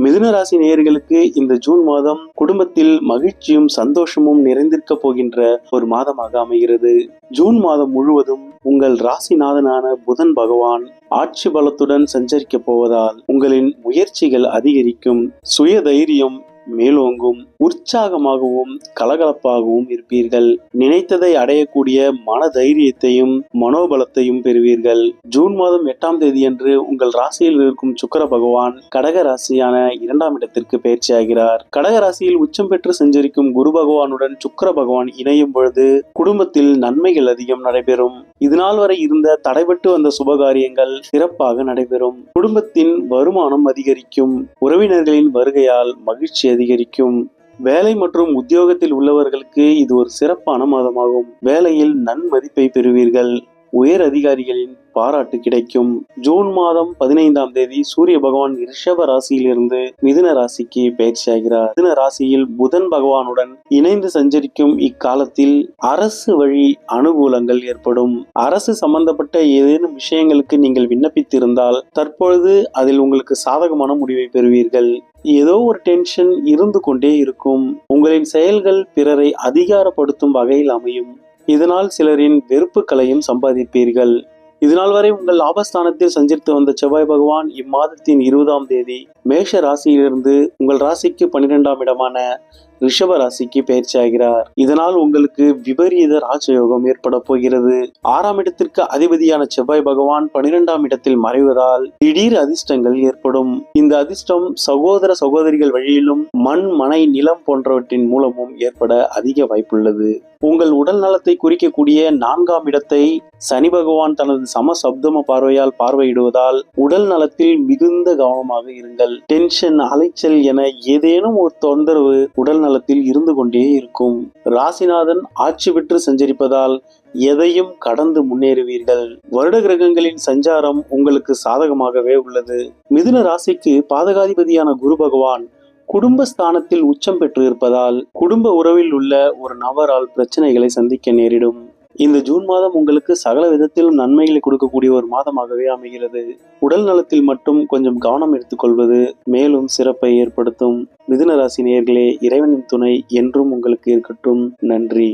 மிதுன ராசி நேயர்களுக்கு இந்த ஜூன் மாதம் குடும்பத்தில் மகிழ்ச்சியும் சந்தோஷமும் நிறைந்திருக்க போகின்ற ஒரு மாதமாக அமைகிறது. ஜூன் மாதம் முழுவதும் உங்கள் ராசிநாதனான புதன் பகவான் ஆட்சி பலத்துடன் சஞ்சரிக்க போவதால் உங்களின் முயற்சிகள் அதிகரிக்கும், சுய தைரியம் மேலோங்கும், உற்சாகமாகவும் கலகலப்பாகவும் இருப்பீர்கள். நினைத்ததை அடையக்கூடிய மன தைரியத்தையும் மனோபலத்தையும் பெறுவீர்கள். ஜூன் மாதம் 8ஆம் தேதியன்று உங்கள் ராசியில் இருக்கும் சுக்கிர பகவான் கடக ராசியான 2ஆம் இடத்திற்கு பயிற்சியாகிறார். கடக ராசியில் உச்சம் பெற்று சஞ்சரிக்கும் குரு பகவானுடன் சுக்கிர பகவான் இணையும் பொழுது குடும்பத்தில் நன்மைகள் அதிகம் நடைபெறும். இதுநாள் வரை இருந்த தடைபட்டு வந்த சுபகாரியங்கள் சிறப்பாக நடைபெறும். குடும்பத்தின் வருமானம் அதிகரிக்கும். உறவினர்களின் வருகையால் மகிழ்ச்சி அதிகரிக்கும். வேலை மற்றும் உத்தியோகத்தில் உள்ளவர்களுக்கு இது ஒரு சிறப்பான மாதமாகும். வேலையில் நன்மதிப்பை பெறுவீர்கள். உயர் அதிகாரிகளின் பாராட்டு கிடைக்கும். ஜூன் மாதம் 15ஆம் தேதி சூரிய பகவான் ரிஷப ராசியிலிருந்து மிதுன ராசிக்கு பயிற்சியாகிறார். மிதுன ராசியில் புதன் பகவானுடன் இணைந்து சஞ்சரிக்கும் இக்காலத்தில் அரசு வழி அனுகூலங்கள் ஏற்படும். அரசு சம்பந்தப்பட்ட ஏதேனும் விஷயங்களுக்கு நீங்கள் விண்ணப்பித்திருந்தால் தற்பொழுது அதில் உங்களுக்கு சாதகமான முடிவை பெறுவீர்கள். ஏதோ ஒரு டென்ஷன் இருந்து கொண்டே இருக்கும். உங்களின் செயல்கள் பிறரை அதிகாரப்படுத்தும் வகையில் அமையும். இதனால் சிலரின் வெறுப்புகளையும் சம்பாதிப்பீர்கள். இதனால் வரை உங்கள் லாபஸ்தானத்தில் சஞ்சரித்து வந்த செவ்வாய் பகவான் இம்மாதத்தின் 20ஆம் தேதி மேஷ ராசியிலிருந்து உங்கள் ராசிக்கு 12ஆம் இடமான ரிஷப ராசிக்கு பயிற்சியாகிறார். இதனால் உங்களுக்கு விபரீத ராஜயோகம் ஏற்பட போகிறது. 6ஆம் இடத்திற்கு அதிபதியான செவ்வாய் பகவான் 12ஆம் இடத்தில் மறைவதால் திடீர் அதிர்ஷ்டங்கள் ஏற்படும். இந்த அதிர்ஷ்டம் சகோதர சகோதரிகள் வழியிலும் மண் மனை நிலம் போன்றவற்றின் மூலமும் ஏற்பட அதிக வாய்ப்புள்ளது. உங்கள் உடல் நலத்தை குறிக்கக்கூடிய 4ஆம் இடத்தை சனி பகவான் தனது சமசப்தம பார்வையால் பார்வையிடுவதால் உடல் நலத்தில் மிகுந்த கவனமாக இருங்கள். டென்ஷன், அலைச்சல் என ஏதேனும் ஒரு தொந்தரவு உடல் நலத்தில் இருந்து கொண்டே இருக்கும். ராசிநாதன் ஆட்சி பெற்று சஞ்சரிப்பதால் எதையும் கடந்து முன்னேறுவீர்கள். வருட கிரகங்களின் சஞ்சாரம் உங்களுக்கு சாதகமாகவே உள்ளது. மிதுன ராசிக்கு பாதகாதிபதியான குரு பகவான் குடும்பஸ்தானத்தில் உச்சம் பெற்று இருப்பதால் குடும்ப உறவில் உள்ள ஒரு நபரால் பிரச்சனைகளை சந்திக்க நேரிடும். இந்த ஜூன் மாதம் உங்களுக்கு சகல விதத்திலும் நன்மைகளை கொடுக்கக்கூடிய ஒரு மாதமாகவே அமைகிறது. உடல் நலத்தில் மட்டும் கொஞ்சம் கவனம் எடுத்துக்கொள்வது மேலும் சிறப்பை ஏற்படுத்தும். மிதுன ராசி நேயர்களே, இறைவனின் துணை என்றும் உங்களுக்கு இருக்கட்டும். நன்றி.